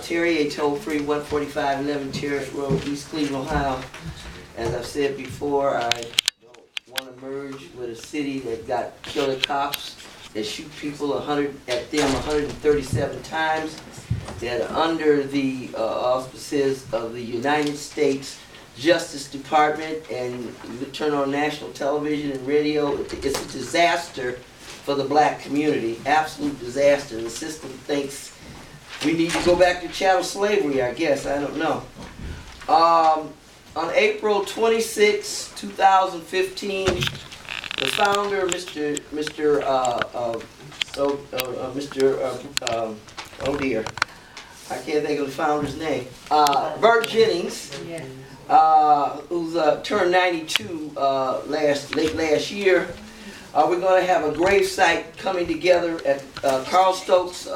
Terry, a toll-free 14511 Terrace Road, East Cleveland, Ohio. As I've said before, I don't want to merge with a city that got killer cops that shoot people at them 137 times, that are under the auspices of the United States Justice Department, and you turn on national television and radio, it's a disaster for the black community, absolute disaster. The system thinks we need to go back to chattel slavery, I guess, I don't know. On April 26, 2015, the founder, oh dear, I can't think of the founder's name, Bert Jennings, who's turned 92 late last year. We're going to have a gravesite coming together at Carl Stokes'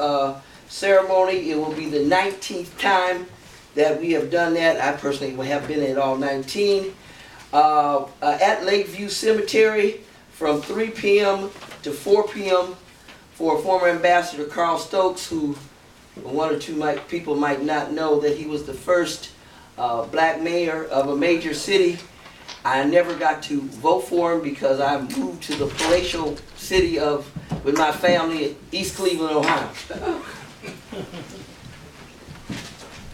ceremony. It will be the 19th time that we have done that. I personally have been at all 19. At Lakeview Cemetery from 3 p.m. to 4 p.m. for former Ambassador Carl Stokes, who one or two people might not know that he was the first black mayor of a major city. I never got to vote for him because I moved to the palatial city with my family at East Cleveland, Ohio.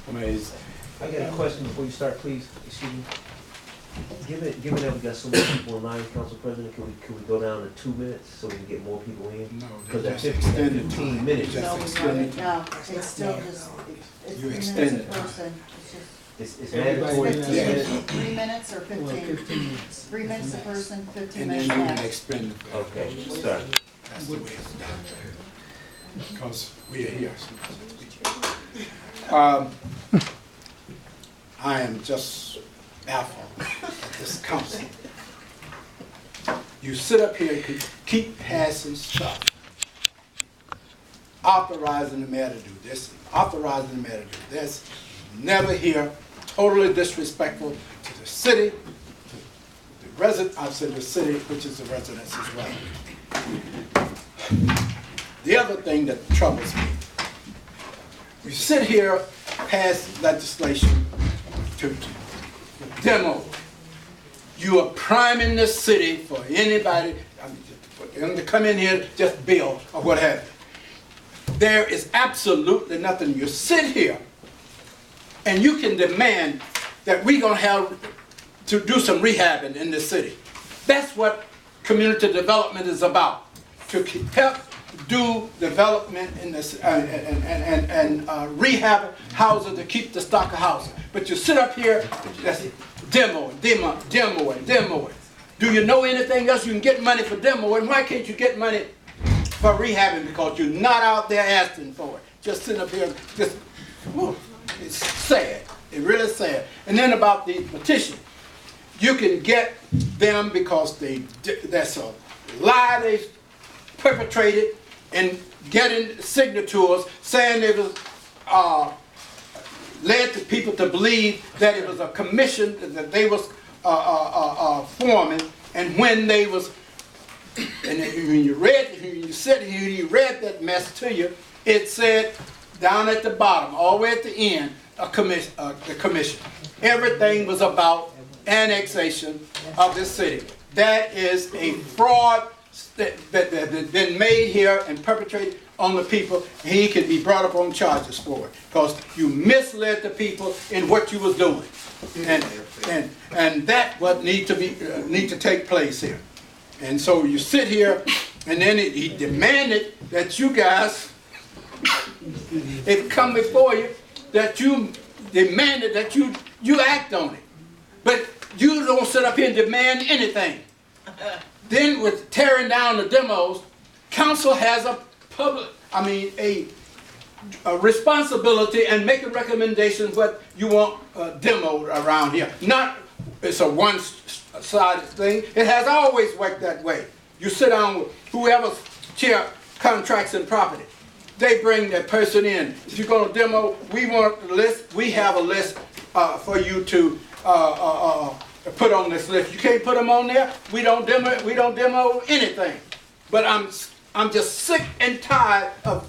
Amazing. I got a question before you start, please. Excuse me. Given that we got so many people in line, Council President, can we go down to 2 minutes so we can get more people in? No, because just that's extended 15 minutes. Just extended. No, it's still just, it's You 3 minutes extend a it. person. It's It's Everybody mandatory. in just there. 3 minutes or 15? 15 minutes. 3 minutes a person, 15 And then minutes you can max. expend it. Okay, sorry. That's the way it's done. Because we are here. I am just baffled at this council. You sit up here and keep passing stuff, authorizing the mayor to do this, authorizing the mayor to do this. Never hear, totally disrespectful to the city, to the resident, I said the city, which is the residents as well. The other thing that troubles me, you sit here, pass legislation to demo. You are priming the city for anybody, for them to come in here, just build or what have you. There is absolutely nothing. You sit here and you can demand that we're going to have to do some rehabbing in this city. That's what community development is about, to help do development in this and rehab houses to keep the stock of housing. But you sit up here, just demo it. Do you know anything else? You can get money for demo, and why can't you get money for rehabbing? Because you're not out there asking for it. Just sitting up here, just, whew, it's sad. It's really sad. And then about the petition, you can get them because that's a lie they perpetrated in getting signatures saying it was led to people to believe that it was a commission that they was forming, and when they was, and when you read that mess to you, it said down at the bottom, all the way at the end, the commission. Everything was about annexation of the city. That is a fraud that been made here and perpetrated on the people. He can be brought up on charges for it because you misled the people in what you was doing, and that what need to take place here. And so you sit here, and then he demanded that you guys, it come before you, that you demanded that you act on it, but you don't sit up here and demand anything. Then with tearing down the demos, council has a responsibility and making recommendations what you want demoed around here. Not it's a one-sided thing. It has always worked that way. You sit down with whoever chair contracts and property. They bring that person in. If you're going to demo, we want a list. We have a list for you to put on this list. You can't put them on there. We don't demo anything. But I'm just sick and tired of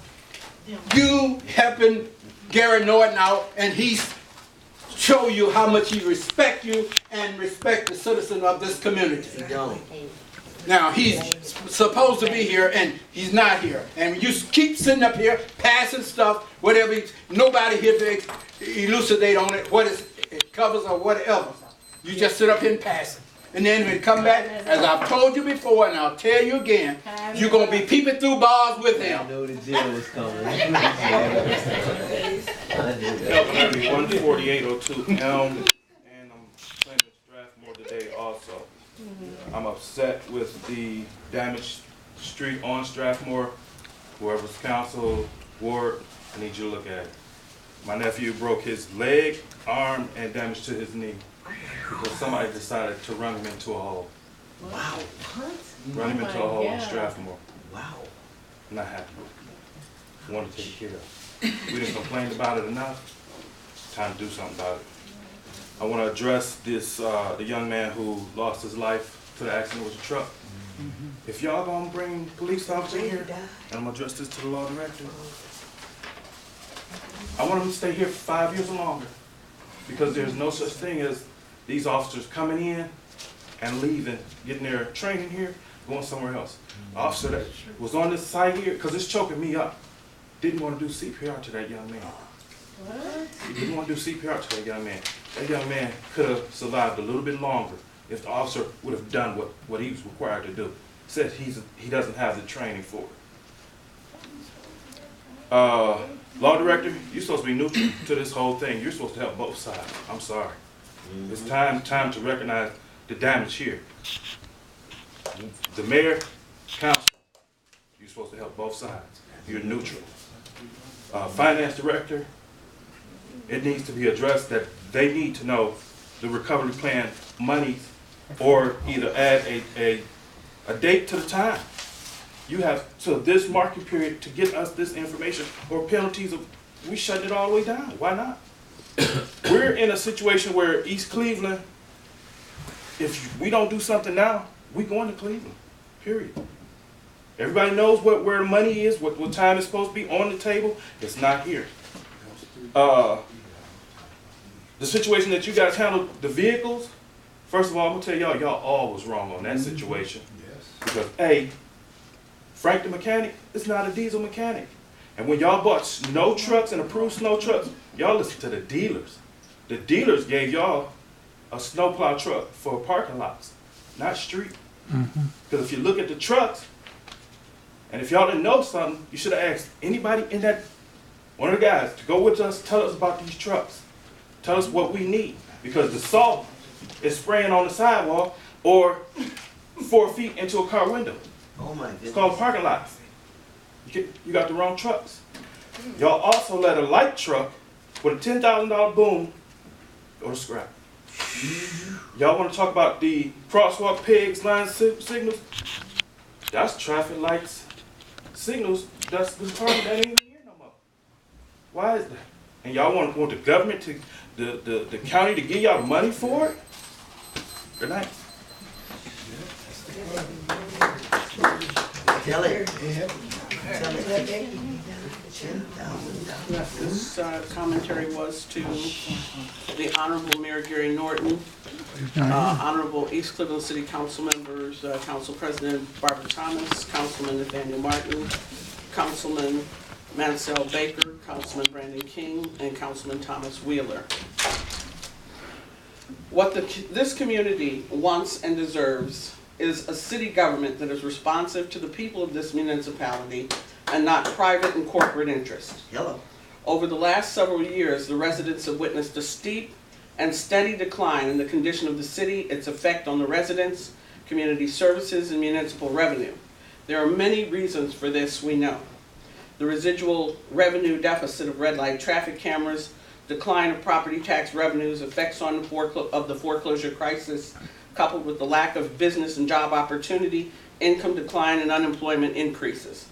you helping Gary Norton out, and he's show you how much he respect you and respect the citizen of this community. You don't. Now, he's supposed to be here, and he's not here. And you keep sitting up here, passing stuff, whatever, nobody here to elucidate on it, what it covers or whatever. You just sit up here and pass it. And then when you come back, as I've told you before, and I'll tell you again, you're going to be peeping through bars with I him. know the jail was coming. L 14802 Elm, and I'm claiming Strathmore today also. I'm upset with the damaged street on Strathmore. Whoever's council, ward, I need you to look at it. My nephew broke his leg, arm, and damage to his knee because somebody decided to run him into a hole. Wow. Run him into a hole in Strathmore. Wow. I'm not happy with it. I want to take care of it. We didn't complain about it enough. Time to do something about it. I want to address this, the young man who lost his life to the accident with a truck. If y'all gonna bring police officers in here, and I'm gonna address this to the law director, I want them to stay here for 5 years or longer, because there's no such thing as these officers coming in and leaving, getting their training here, going somewhere else. The officer that was on this side here, because it's choking me up, didn't want to do CPR to that young man. What? He didn't want to do CPR to that young man. That young man could have survived a little bit longer if the officer would have done what he was required to do. Said he doesn't have the training for it. Law director, you're supposed to be neutral to this whole thing. You're supposed to help both sides. I'm sorry. It's time to recognize the damage here. The mayor, council, you're supposed to help both sides. You're neutral. Finance director, it needs to be addressed that they need to know the recovery plan money, or either add a date to the time. You have till this market period to get us this information, or penalties of, we shut it all the way down. Why not? We're in a situation where East Cleveland, if we don't do something now, we're going to Cleveland, period. Everybody knows where the money is, what time it's supposed to be on the table. It's not here. The situation that you guys handled, the vehicles, first of all, I'm going to tell y'all all was wrong on that situation. Because A, Frank the mechanic is not a diesel mechanic. And when y'all bought snow trucks and approved snow trucks, y'all listened to the dealers. The dealers gave y'all a snowplow truck for parking lots, not street. Because if you look at the trucks, and if y'all didn't know something, you should have asked anybody in that, one of the guys, to go with us, tell us about these trucks. Tell us what we need. Because the salt is spraying on the sidewalk or 4 feet into a car window. Oh my goodness. It's called parking lots. You got the wrong trucks. Y'all also let a light truck with a $10,000 boom go to scrap. Y'all want to talk about the crosswalk pegs, line signals? That's traffic lights, signals. That's the department that ain't even here no more. Why is that? And y'all want the government to, the county to give y'all money for it? Good night. Tell it. This commentary was to the Honorable Mayor Gary Norton, Honorable East Cleveland City Council members, Council President Barbara Thomas, Councilman Nathaniel Martin, Councilman Mansell Baker, Councilman Brandon King, and Councilman Thomas Wheeler. What this community wants and deserves is a city government that is responsive to the people of this municipality and not private and corporate interest. Hello. Over the last several years, the residents have witnessed a steep and steady decline in the condition of the city, its effect on the residents, community services, and municipal revenue. There are many reasons for this, we know. The residual revenue deficit of red light traffic cameras, decline of property tax revenues, effects on the foreclosure crisis, coupled with the lack of business and job opportunity, income decline, and unemployment increases.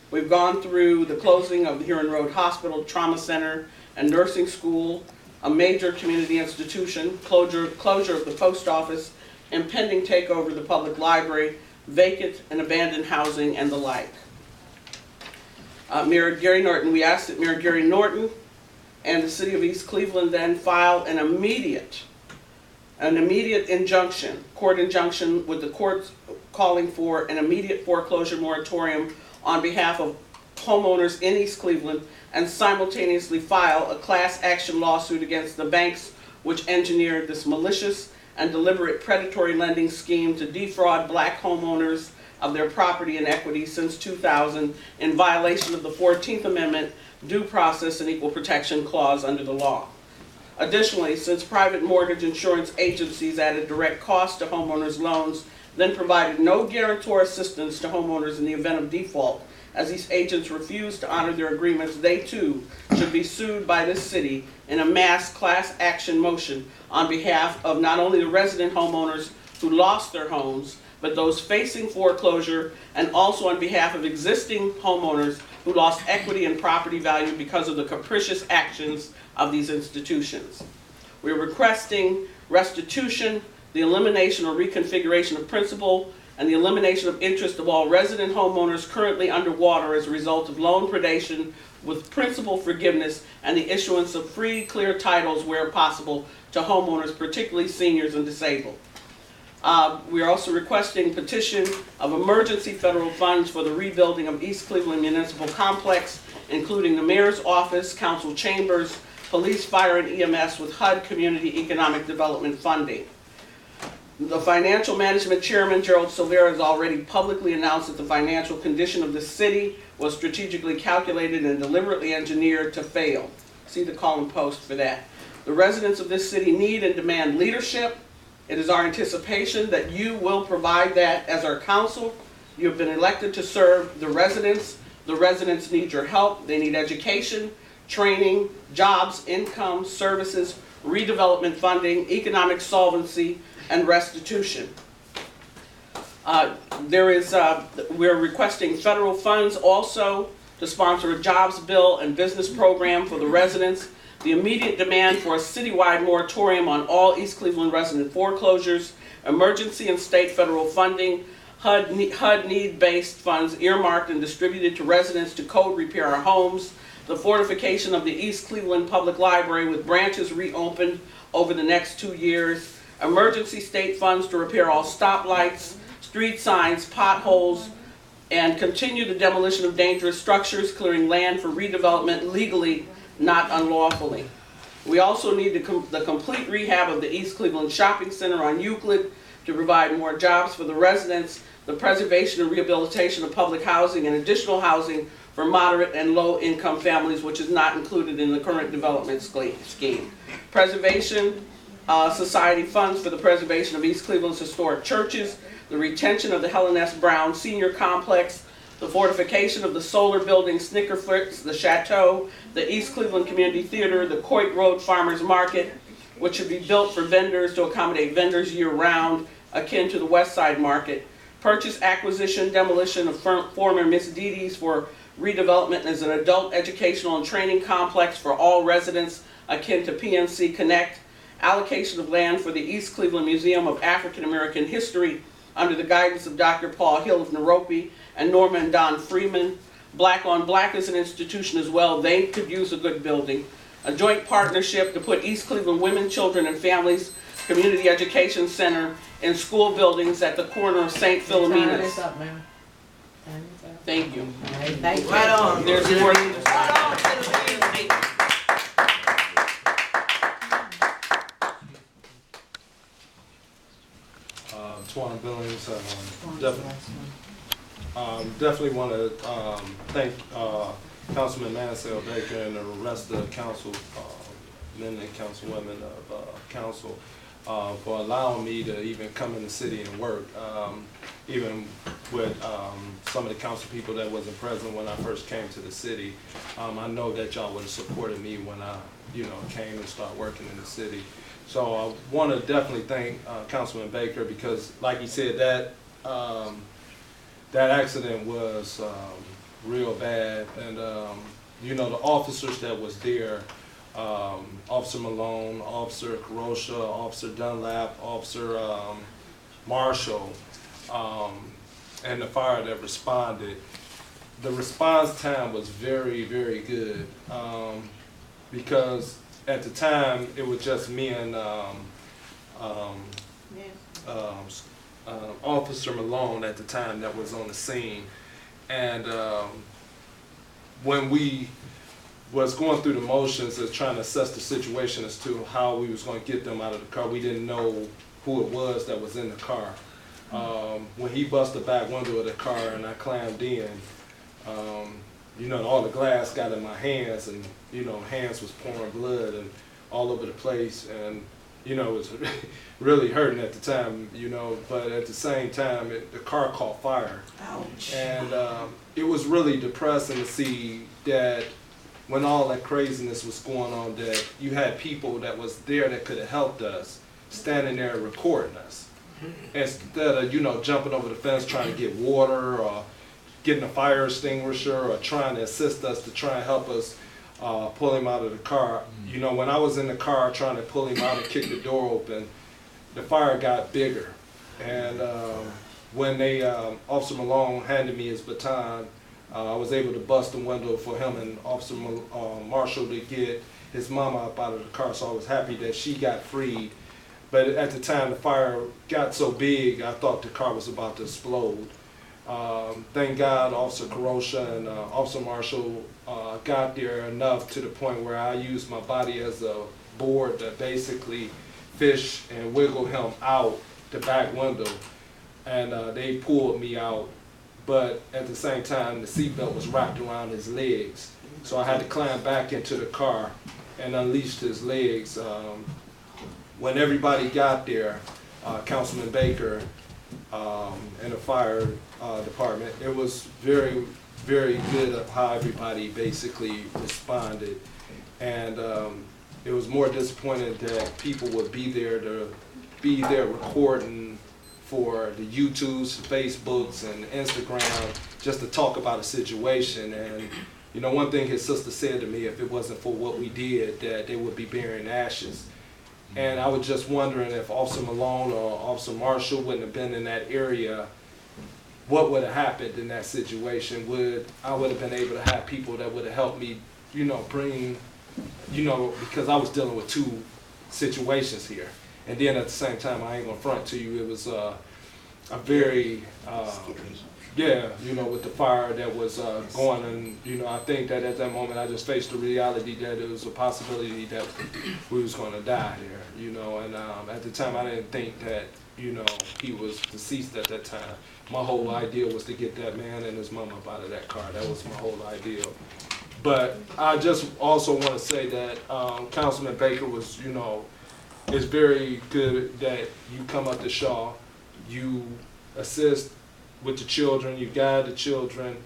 We've gone through the closing of the Huron Road Hospital, Trauma Center, and Nursing School, a major community institution, closure of the post office, impending takeover of the public library, vacant and abandoned housing, and the like. Mayor Gary Norton, we asked that Mayor Gary Norton and the city of East Cleveland then file an immediate injunction, court injunction with the courts calling for an immediate foreclosure moratorium on behalf of homeowners in East Cleveland, and simultaneously file a class action lawsuit against the banks which engineered this malicious and deliberate predatory lending scheme to defraud black homeowners of their property and equity since 2000 in violation of the 14th Amendment Due Process and Equal Protection Clause under the law. Additionally, since private mortgage insurance agencies added direct cost to homeowners' loans, then provided no guarantor assistance to homeowners in the event of default, as these agents refused to honor their agreements, they too should be sued by this city in a mass class action motion on behalf of not only the resident homeowners who lost their homes, but those facing foreclosure, and also on behalf of existing homeowners who lost equity and property value because of the capricious actions of these institutions. We're requesting restitution, the elimination or reconfiguration of principal, and the elimination of interest of all resident homeowners currently underwater as a result of loan predation with principal forgiveness and the issuance of free, clear titles where possible to homeowners, particularly seniors and disabled. We are also requesting petition of emergency federal funds for the rebuilding of East Cleveland Municipal Complex, including the Mayor's Office, Council Chambers, Police, Fire, and EMS with HUD Community Economic Development Funding. The Financial Management Chairman, Gerald Silvera, has already publicly announced that the financial condition of the city was strategically calculated and deliberately engineered to fail. See the column post for that. The residents of this city need and demand leadership. It is our anticipation that you will provide that as our council. You have been elected to serve the residents. The residents need your help. They need education, training, jobs, income, services, redevelopment funding, economic solvency, and restitution. We're requesting federal funds also to sponsor a jobs bill and business program for the residents. The immediate demand for a citywide moratorium on all East Cleveland resident foreclosures, emergency and state federal funding, HUD need-based funds earmarked and distributed to residents to code repair our homes, the fortification of the East Cleveland Public Library with branches reopened over the next 2 years, emergency state funds to repair all stoplights, street signs, potholes, and continue the demolition of dangerous structures, clearing land for redevelopment legally, not unlawfully. We also need the complete rehab of the East Cleveland Shopping Center on Euclid to provide more jobs for the residents, the preservation and rehabilitation of public housing and additional housing for moderate and low income families, which is not included in the current development scheme. Preservation Society funds for the preservation of East Cleveland's historic churches, the retention of the Helen S. Brown Senior Complex, the fortification of the Solar Building Snickerfritz, the Chateau, the East Cleveland Community Theater, the Coit Road Farmers Market, which should be built for vendors to accommodate vendors year-round, akin to the West Side Market. Purchase, acquisition, demolition of former Miss Didi's for redevelopment as an adult educational and training complex for all residents, akin to PNC Connect. Allocation of land for the East Cleveland Museum of African American History under the guidance of Dr. Paul Hill of Naropi and Norma and Don Freeman. Black on Black is an institution as well. They could use a good building. A joint partnership to put East Cleveland Women, Children, and Families Community Education Center in school buildings at the corner of St. Philomena's. Thank you. Right on. There's more. Twan Billings, definitely want to thank Councilman Mansell Baker and the rest of the council, men and councilwomen of council, for allowing me to even come in the city and work, even with some of the council people that wasn't present when I first came to the city. I know that y'all would have supported me when I, came and started working in the city. So I want to definitely thank Councilman Baker, because, like he said, that that accident was real bad, and the officers that was there, Officer Malone, Officer Carosha, Officer Dunlap, Officer Marshall, and the fire that responded, the response time was very, very good, because at the time it was just me and Officer Malone at the time that was on the scene. And when we was going through the motions of trying to assess the situation as to how we was going to get them out of the car, we didn't know who it was that was in the car. When he busted the back window of the car and I climbed in, you know, all the glass got in my hands, and you know, hands was pouring blood and all over the place, and you know, it was really hurting at the time, you know, but at the same time, the car caught fire. Ouch. And it was really depressing to see that when all that craziness was going on, that you had people that was there that could have helped us, standing there recording us. Instead of, you know, jumping over the fence trying to get water or getting a fire extinguisher or trying to assist us to try and help us pull him out of the car. You know, when I was in the car trying to pull him out and kick the door open, the fire got bigger. And when they, Officer Malone handed me his baton, I was able to bust the window for him and Officer Marshall to get his mama up out of the car, so I was happy that she got freed. But at the time the fire got so big, I thought the car was about to explode. Thank God Officer Carosha and Officer Marshall got there enough to the point where I used my body as a board to basically fish and wiggle him out the back window, and they pulled me out. But at the same time, the seatbelt was wrapped around his legs, so I had to climb back into the car and unleash his legs. When everybody got there, Councilman Baker and the fire department, it was very, very good of how everybody basically responded. And it was more disappointing that people would be there recording for the YouTubes, Facebooks, and Instagram just to talk about a situation. And you know, one thing his sister said to me, if it wasn't for what we did, that they would be burying ashes. And I was just wondering if Officer Malone or Officer Marshall wouldn't have been in that area, what would have happened in that situation? I would have been able to have people that would have helped me, you know, bring, you know, because I was dealing with two situations here. And then at the same time, I ain't gonna front to you, it was a very, yeah, you know, with the fire that was going, and you know, I think that at that moment I just faced the reality that it was a possibility that we was gonna die there, you know, and at the time I didn't think that, you know, he was deceased at that time. My whole idea was to get that man and his mama up out of that car. That was my whole idea. But I just also want to say that Councilman Baker was, you know, it's very good that you come up to Shaw, you assist with the children, you guide the children,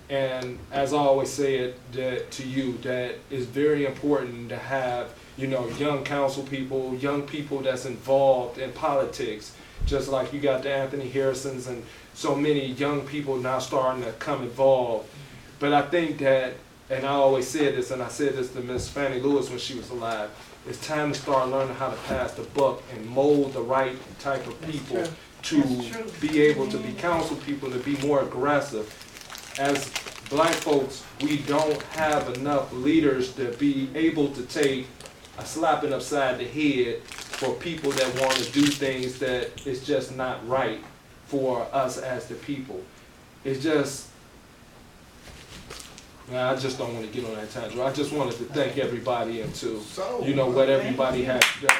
and as I always say it that to you, that it's very important to have, you know, young council people, young people that's involved in politics, just like you got the Anthony Harrisons and so many young people now starting to come involved. But I think that, and I always say this, and I said this to Miss Fannie Lewis when she was alive, it's time to start learning how to pass the buck and mold the right type of people to be able to be council people, to be more aggressive. As black folks, we don't have enough leaders to be able to take a slapping upside the head for people that want to do things that is just not right for us as the people. It's just, I just don't want to get on that tangent. I just wanted to thank everybody and to, you know, what everybody has done.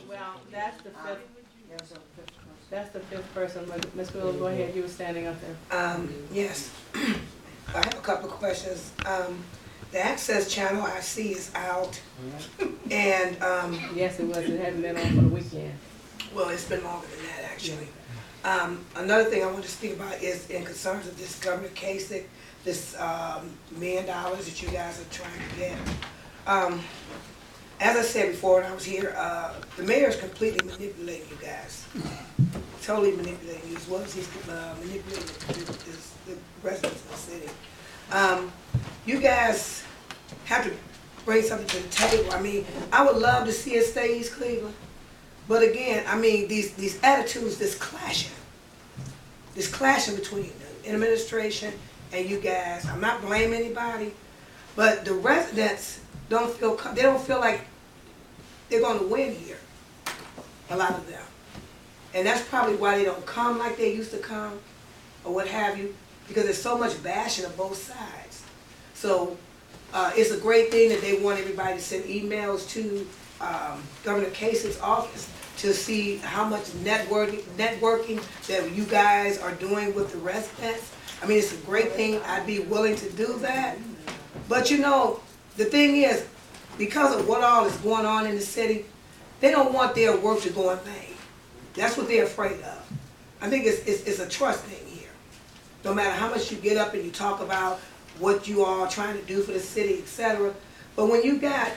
Well, that's the fifth person. Ms. Willow, go ahead. You were standing up there. Yes. I have a couple of questions. The access channel I see is out, and Yes, it was. It hadn't been on for the weekend. well, it's been longer than that actually. Another thing I want to speak about is in concerns of this Governor Kasich, this $1 million that you guys are trying to get. As I said before when I was here, the mayor is completely manipulating you guys. Totally manipulating you, as well as he's manipulating the residents of the city. You guys have to bring something to the table. I mean, I would love to see it stay East Cleveland. But again, I mean, these attitudes, this clashing between the administration and you guys. I'm not blaming anybody, but the residents don't feel like they're going to win here. A lot of them, and that's probably why they don't come like they used to come, or what have you, because there's so much bashing on both sides. So it's a great thing that they want everybody to send emails to Governor Case's office to see how much networking that you guys are doing with the residents. I mean, it's a great thing. I'd be willing to do that. But you know, the thing is, because of what all is going on in the city, they don't want their work to go in vain. That's what they're afraid of. I think it's a trust thing here. No matter how much you get up and you talk about what you are trying to do for the city, etc. But when you got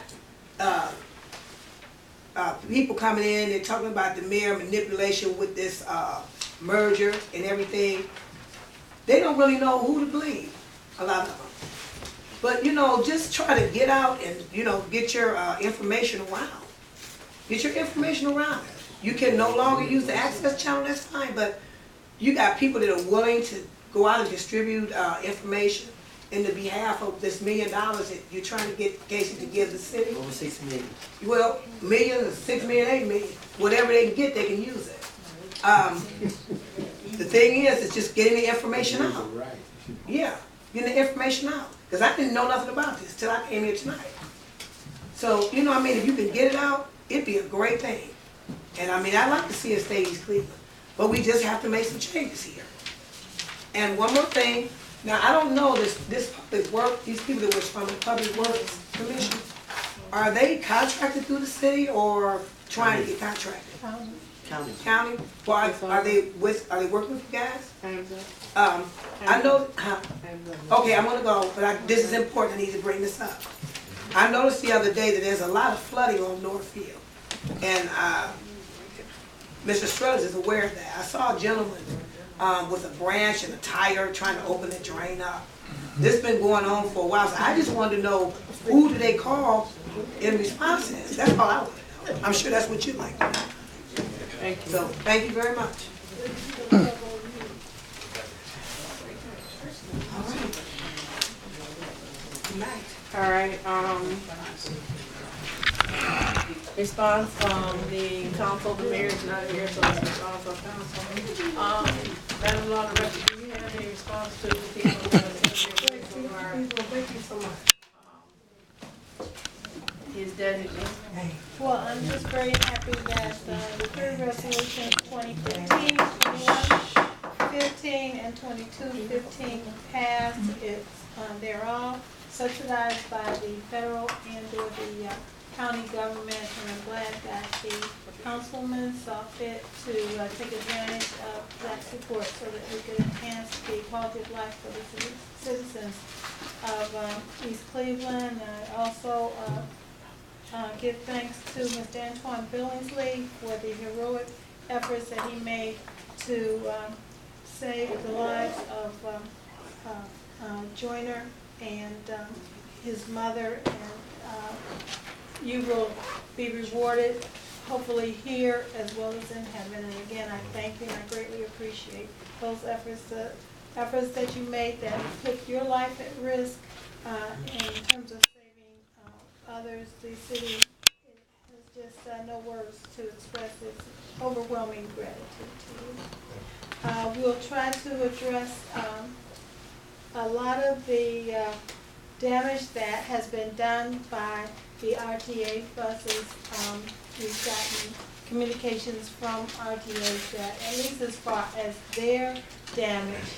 people coming in, they're talking about the mayor manipulation with this merger and everything, they don't really know who to believe, a lot of them. But you know, just try to get out and, you know, get your information around. Get your information around. You can no longer use the access channel, that's fine, but you got people that are willing to go out and distribute information in the behalf of this $1 million that you're trying to get Casey to give the city. Over 6 million. Well, million, 6 million, 8 million, whatever they can get, they can use it. The thing is, it's just getting the information out. Yeah, getting the information out. Because I didn't know nothing about this till I came here tonight. So, you know what I mean, if you can get it out, it'd be a great thing. And I mean, I'd like to see us stay in East Cleveland. But we just have to make some changes here. And one more thing, now I don't know this public work, these people that were from the Public Works Commission, are they contracted through the city or trying to get contracted? County. County? Well, are they working with you guys? I know, okay, I'm gonna go, but this is important, I need to bring this up. I noticed the other day that there's a lot of flooding on Northfield. And Mr. Struthers is aware of that. I saw a gentleman with a branch and a tire trying to open the drain up. This has been going on for a while, so I just wanted to know, who do they call in response to this? That's all I want to know. I'm sure that's what you'd like to know. Thank you. So, thank you very much. All right, response from the council, the mayor's not here, so it's response from council. Madam Law Director, do you have any response to the people that are Thank you so much. his designee? Well, I'm just very happy that the third resolution 2015, 21, 15, and 22-15 passed. It's, they're all subsidized by the federal and or the county government, and I'm glad that the councilman saw fit to take advantage of that support so that we could enhance the quality of life for the citizens of East Cleveland. I also give thanks to Mr. Antoine Billingsley for the heroic efforts that he made to save the lives of Joyner and his mother, and you will be rewarded hopefully here as well as in heaven. And again, I thank you and I greatly appreciate those efforts, the efforts that you made that put your life at risk in terms of saving others. The city has just no words to express its overwhelming gratitude to you. We'll try to address a lot of the damage that has been done by the RTA buses. We've gotten communications from RTA that, at least as far as their damage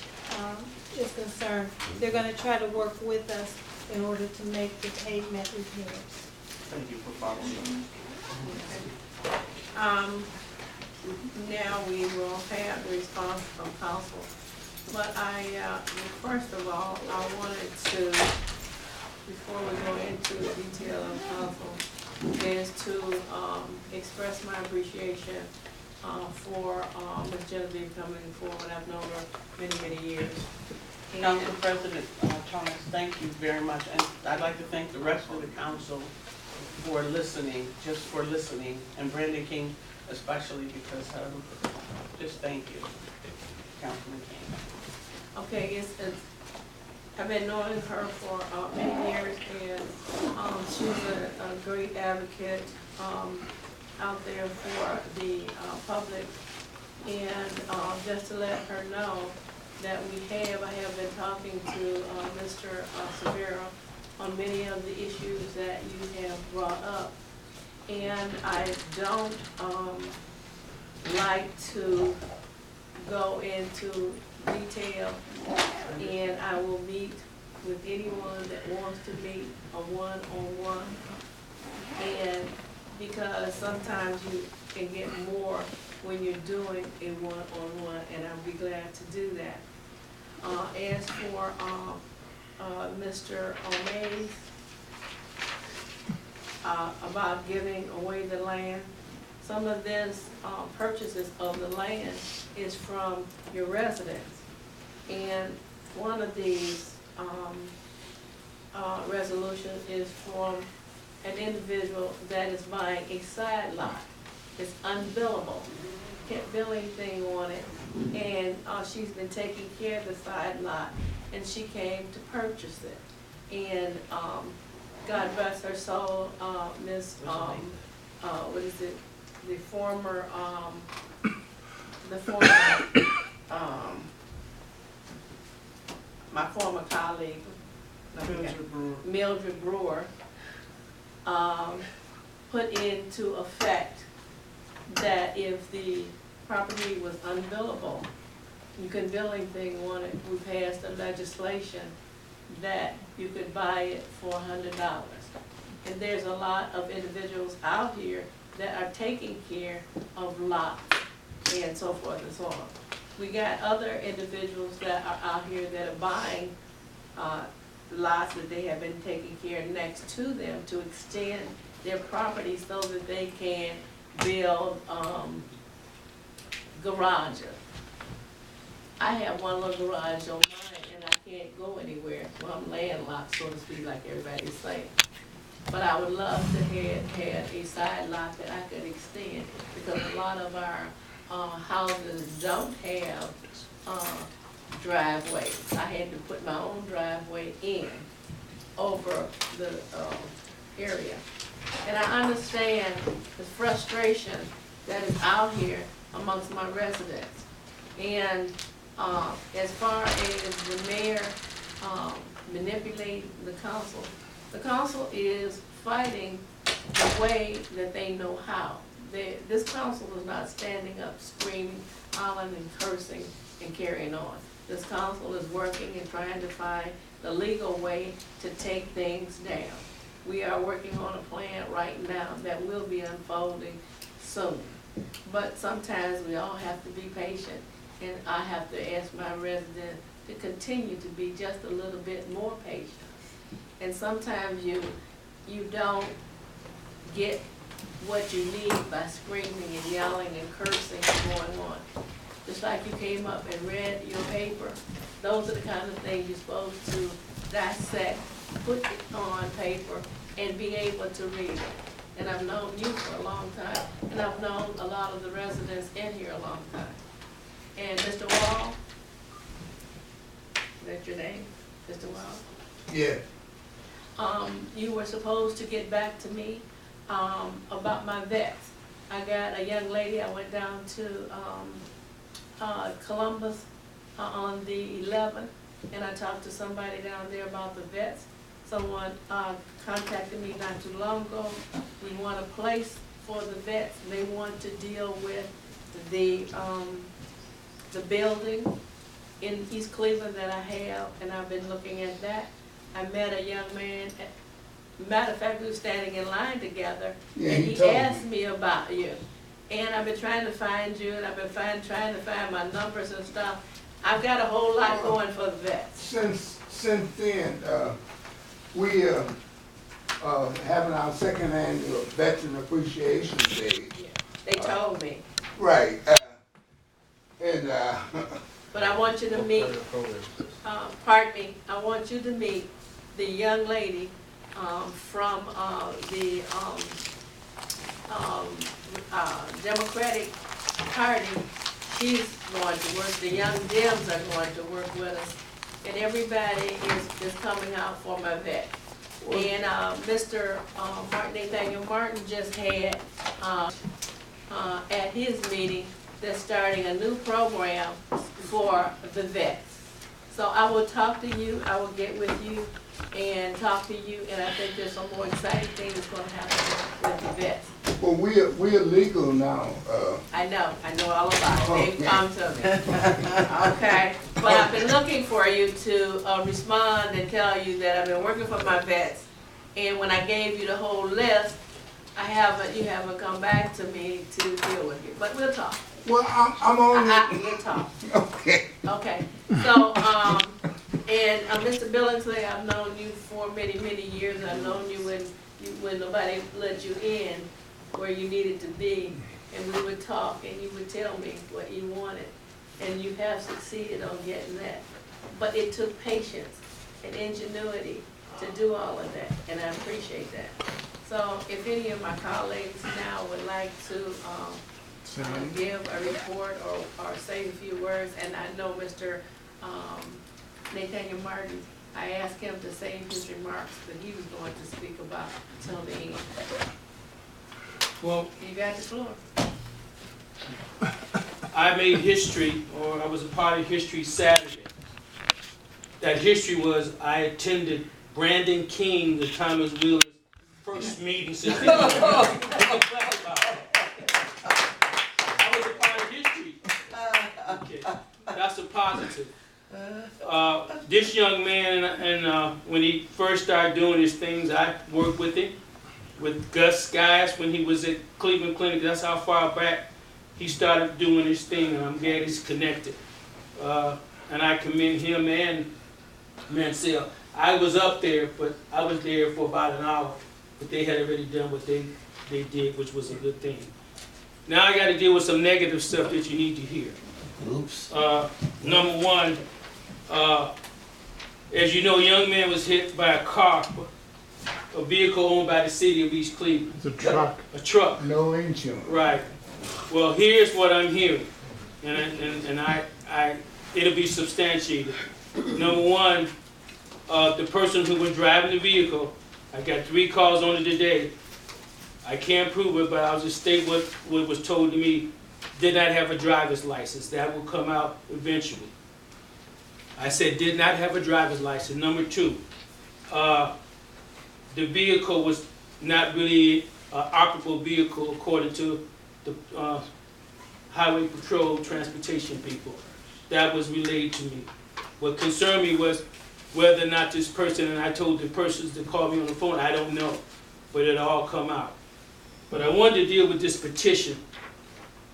is concerned, they're going to try to work with us in order to make the pavement repairs. Thank you for following. Now we will have the response from council. But first of all, I wanted to, before we go into the detail of council, is to express my appreciation for Ms. Genevieve coming forward. I've known her many, many years. Council President Thomas, thank you very much. And I'd like to thank the rest of the council for listening, just for listening. And Brandon King, especially because just thank you, Councilman King. Okay, I've been knowing her for many years, and she's a great advocate out there for the public. And just to let her know that I have been talking to Mr. Severo on many of the issues that you have brought up. And I don't like to go into detail, and I will meet with anyone that wants to meet a one-on-one. And because sometimes you can get more when you're doing a one-on-one, and I'll be glad to do that. As for Mr. O'May, about giving away the land, some of this purchases of the land is from your residents. And one of these resolutions is from an individual that is buying a side lot. It's unbillable, can't bill anything on it, and she's been taking care of the side lot, and she came to purchase it. And God bless her soul, Miss, what is it, the former, my former colleague, Mildred Brewer, put into effect that if the property was unbillable, you couldn't bill anything on it. We passed a legislation that you could buy it for $100. And there's a lot of individuals out here that are taking care of lots and so forth and so on. We got other individuals that are out here that are buying lots that they have been taking care of next to them to extend their property so that they can build garages. I have one little garage on mine, and I can't go anywhere. Well, I'm landlocked, so to speak, like everybody's saying. But I would love to have a side lot that I could extend, because a lot of our houses don't have driveways. I had to put my own driveway in over the area. And I understand the frustration that is out here amongst my residents. And as far as the mayor manipulating the council is fighting the way that they know how. This council is not standing up, screaming, hollering, and cursing, and carrying on. This council is working and trying to find the legal way to take things down. We are working on a plan right now that will be unfolding soon. But sometimes we all have to be patient, and I have to ask my residents to continue to be just a little bit more patient. And sometimes you don't get what you need by screaming and yelling and cursing and going on. Just like you came up and read your paper, those are the kind of things you're supposed to dissect, put it on paper, and be able to read it. And I've known you for a long time, and I've known a lot of the residents in here a long time. And Mr. Wall, is that your name, Mr. Wall? Yeah. You were supposed to get back to me about my vets. I got a young lady, I went down to Columbus on the 11th, and I talked to somebody down there about the vets. Someone contacted me not too long ago. We want a place for the vets. They want to deal with the building in East Cleveland that I have, and I've been looking at that. I met a young man, matter of fact, we were standing in line together, and he asked me about you. And I've been trying to find you, and I've been trying to find my numbers and stuff. I've got a whole lot going for the vets. Since then, we having our second annual Veteran Appreciation Day. Yeah, they told me. Right. But I want you to meet, pardon me, I want you to meet the young lady from the Democratic Party, she's going to work, the young Dems are going to work with us, and everybody is coming out for my vet. And Mr. Nathaniel Martin just had at his meeting, they're starting a new program for the vets. So I will talk to you, I will get with you and talk to you, and I think there's some more exciting things going to happen with the vets. Well, we're legal now. I know all about it. They've come to me. Okay, but I've been looking for you to respond and tell you that I've been working for my vets. And when I gave you the whole list, you haven't come back to me to deal with you. But we'll talk. Well, I'm on We'll talk. Okay. Okay. So, and Mr. Billingsley, I've known you for many, many years. I've known you when nobody let you in where you needed to be, and we would talk, and you would tell me what you wanted, and you have succeeded on getting that. But it took patience and ingenuity to do all of that, and I appreciate that. So if any of my colleagues now would like to give a report or say a few words, and I know Mr. Nathaniel Martin, I asked him to say his remarks, but he was going to speak about till the end. Well, You got the floor. I made history, or I was a part of History Saturday. That history was I attended Brandon King, the Thomas Wheeler's first meeting since he was I was a part of history. Okay. That's a positive. This young man, and when he first started doing his things, I worked with him, with Gus Skies when he was at Cleveland Clinic. That's how far back he started doing his thing, and I'm glad he's connected. And I commend him and Mansell. I was up there, but I was there for about an hour, but they had already done what they did, which was a good thing. Now I got to deal with some negative stuff that you need to hear. Oops. Number one, as you know, a young man was hit by a car, a vehicle owned by the city of East Cleveland. It's a truck. A truck. No insurance. Right. Well, here's what I'm hearing, and it'll be substantiated. Number one, the person who was driving the vehicle, I got 3 calls on it today. I can't prove it, but I'll just state what was told to me. Did not have a driver's license. That will come out eventually. I said did not have a driver's license. Number 2, the vehicle was not really an operable vehicle according to the Highway Patrol transportation people. That was relayed to me. What concerned me was whether or not this person, and I told the persons that called me on the phone, I don't know, but it'll all come out. But I wanted to deal with this petition.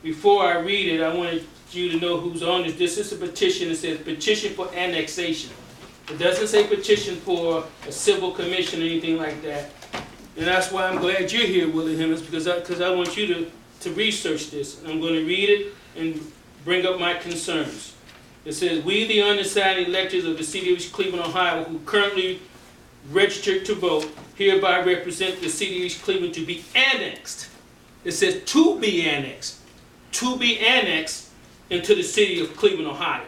Before I read it, I wanted you to know who's on this. This is a petition that says petition for annexation. It doesn't say petition for a civil commission or anything like that. And that's why I'm glad you're here, Willie Hemmings, because I want you to research this. And I'm going to read it and bring up my concerns. It says, we, the undecided electors of the city of East Cleveland, Ohio, who currently registered to vote, hereby represent the city of East Cleveland to be annexed. It says to be annexed. To be annexed into the city of Cleveland, Ohio.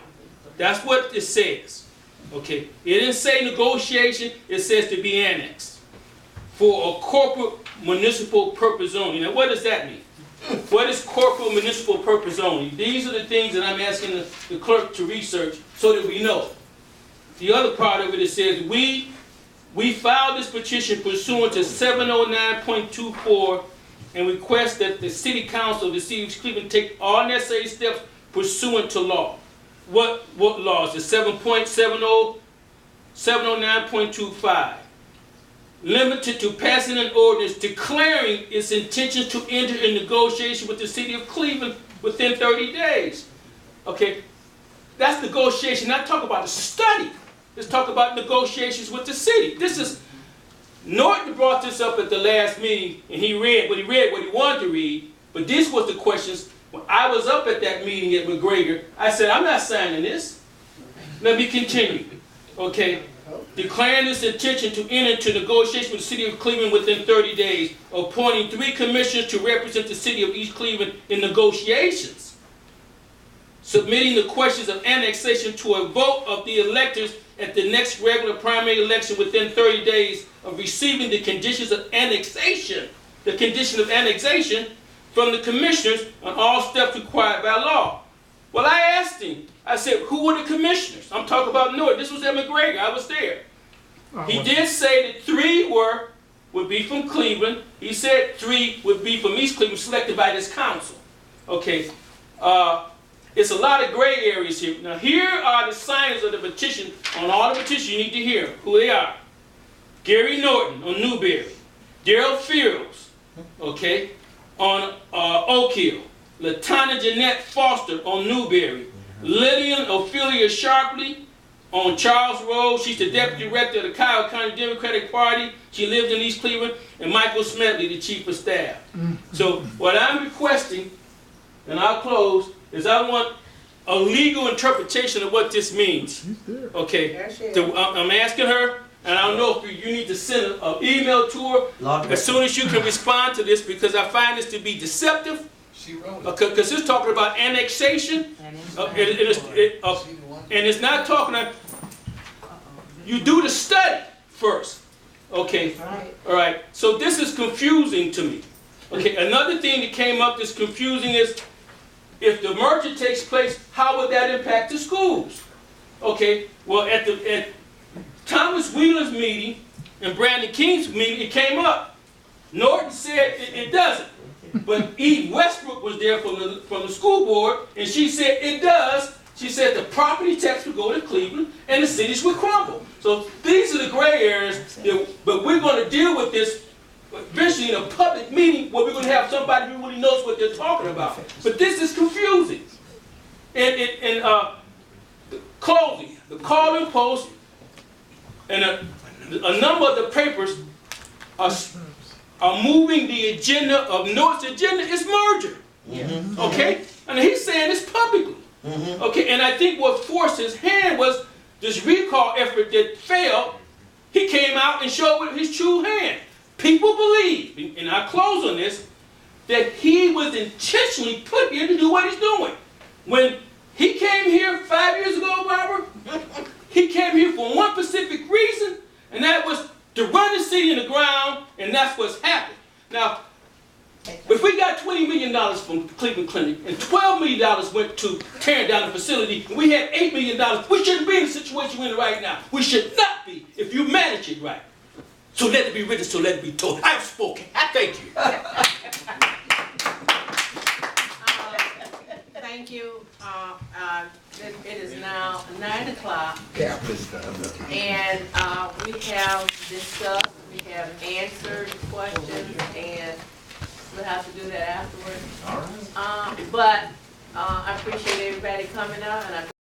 That's what it says. Okay. It didn't say negotiation. It says to be annexed for a corporate municipal purpose only. Now, what does that mean? What is corporate municipal purpose only? These are the things that I'm asking the clerk to research so that we know. The other part of it says we filed this petition pursuant to 709.24 and request that the City Council of the City of Cleveland take all necessary steps pursuant to law. What laws? The 709.25. Limited to passing an ordinance declaring its intention to enter in negotiation with the City of Cleveland within 30 days. Okay, that's negotiation. Not talk about a study. Let's talk about negotiations with the city. This is, Norton brought this up at the last meeting, and he read what he wanted to read, but this was the questions. When I was up at that meeting at McGregor, I said, I'm not signing this. Let me continue. Okay, declaring its intention to enter into negotiation with the city of Cleveland within 30 days, appointing 3 commissioners to represent the city of East Cleveland in negotiations, submitting the questions of annexation to a vote of the electors at the next regular primary election within 30 days of receiving the conditions of annexation, from the commissioners on all steps required by law. Well, I asked him, I said, who were the commissioners? I'm talking about Norton. This was at McGregor. I was there. He did say that 3 would be from Cleveland. He said 3 would be from East Cleveland, selected by this council. Okay. It's a lot of gray areas here. Now, here are the signers of the petition. On all the petitions, you need to hear who they are. Gary Norton on Newberry. Daryl Fields, okay, on Oak Hill. Latanya Jeanette Foster on Newberry. Lillian Ophelia Sharpley on Charles Road. She's the deputy director of the Kyle County Democratic Party. She lives in East Cleveland. And Michael Smedley, the chief of staff. So what I'm requesting, and I'll close, is I want a legal interpretation of what this means. Okay, I'm asking her, and I don't know if you need to send an email to her as soon as you can respond to this, because I find this to be deceptive. Because it's talking about annexation, and it's not talking about, you do the study first. Okay, all right, so this is confusing to me. Okay, another thing that came up that's confusing is, if the merger takes place, how would that impact the schools? Okay, well, at Thomas Wheeler's meeting and Brandon King's meeting, it came up. Norton said it doesn't. But Eve Westbrook was there from the school board, and she said it does. She said the property tax would go to Cleveland and the cities would crumble. So these are the gray areas, but we're going to deal with this eventually in a public meeting where we're going to have somebody who really knows what they're talking about. But this is confusing. And closing, the Calling Post and a number of the papers are moving the agenda of North's agenda is merger. Okay? And he's saying this publicly. Okay, and I think what forced his hand was this recall effort that failed. He came out and showed with his true hand. People believe, and I close on this, that he was intentionally put here to do what he's doing. When he came here 5 years ago, Barbara, he came here for one specific reason, and that was to run the city in the ground, and that's what's happened. Now, if we got $20 million from Cleveland Clinic, and $12 million went to tearing down the facility, and we had $8 million, we shouldn't be in the situation we're in right now. We should not be if you manage it right. So let it be written, so let it be told. I've spoken. I thank you. Thank you. It is now 9 o'clock. And we have discussed, we have answered questions, and we'll have to do that afterwards. But I appreciate everybody coming out, and I